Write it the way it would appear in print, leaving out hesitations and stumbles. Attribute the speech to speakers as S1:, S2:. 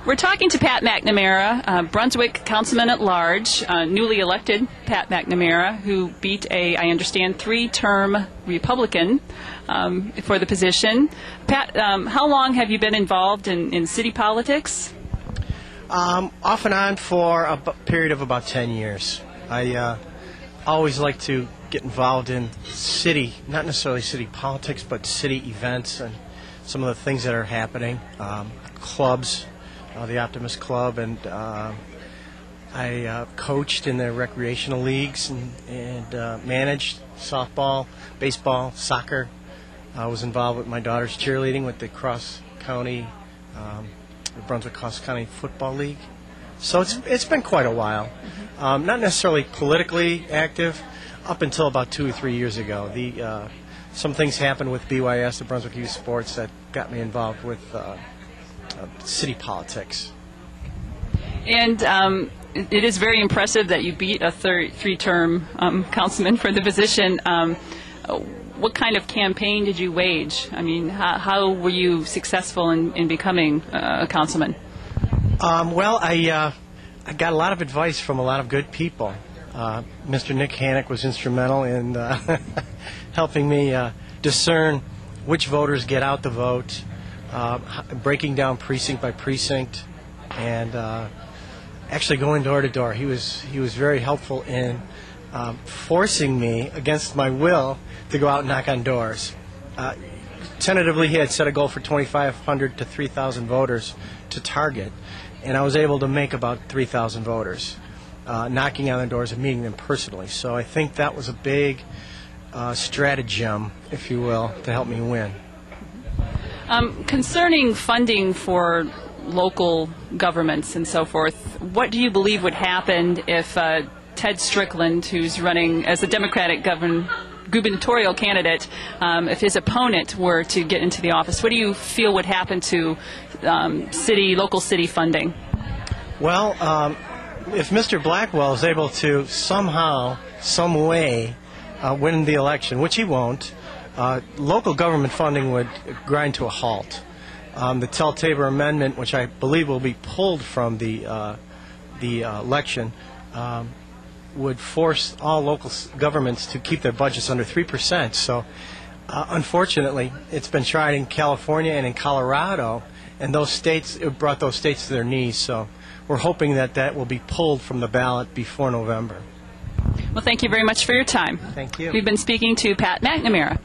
S1: We're talking to Pat McNamara, Brunswick Councilman at Large, newly elected Pat McNamara, who beat I understand, three-term Republican for the position. Pat, how long have you been involved in city politics?
S2: Off and on for a period of about 10 years. I always like to get involved in city, not necessarily city politics, but city events and some of the things that are happening, clubs, the Optimist Club, and I coached in the recreational leagues and managed softball, baseball, soccer. I was involved with my daughter's cheerleading with the cross-county, the Brunswick Cross-County Football League. So it's been quite a while. Not necessarily politically active up until about 2 or 3 years ago. Some things happened with BYS, the Brunswick Youth Sports, that got me involved with city politics.
S1: And it is very impressive that you beat a three-term councilman for the position. What kind of campaign did you wage? I mean, how were you successful in becoming a councilman?
S2: Well, I got a lot of advice from a lot of good people. Mr. Nick Hannock was instrumental in helping me discern which voters get out the vote, breaking down precinct by precinct, and actually going door to door. He was very helpful in forcing me, against my will, to go out and knock on doors. Tentatively, he had set a goal for 2,500 to 3,000 voters to target, and I was able to make about 3,000 voters, knocking on their doors and meeting them personally. So I think that was a big stratagem, if you will, to help me win.
S1: Concerning funding for local governments and so forth, what do you believe would happen if Ted Strickland, who's running as a Democratic gubernatorial candidate, if his opponent were to get into the office? What do you feel would happen to local city funding?
S2: Well, if Mr. Blackwell is able to somehow, some way, win the election, which he won't, local government funding would grind to a halt. The Tell-Tabor Amendment, which I believe will be pulled from the election, would force all local governments to keep their budgets under 3%. So, unfortunately, it's been tried in California and in Colorado, and it brought those states to their knees. So, we're hoping that will be pulled from the ballot before November.
S1: Well, thank you very much for your time.
S2: Thank you.
S1: We've been speaking to Pat McNamara.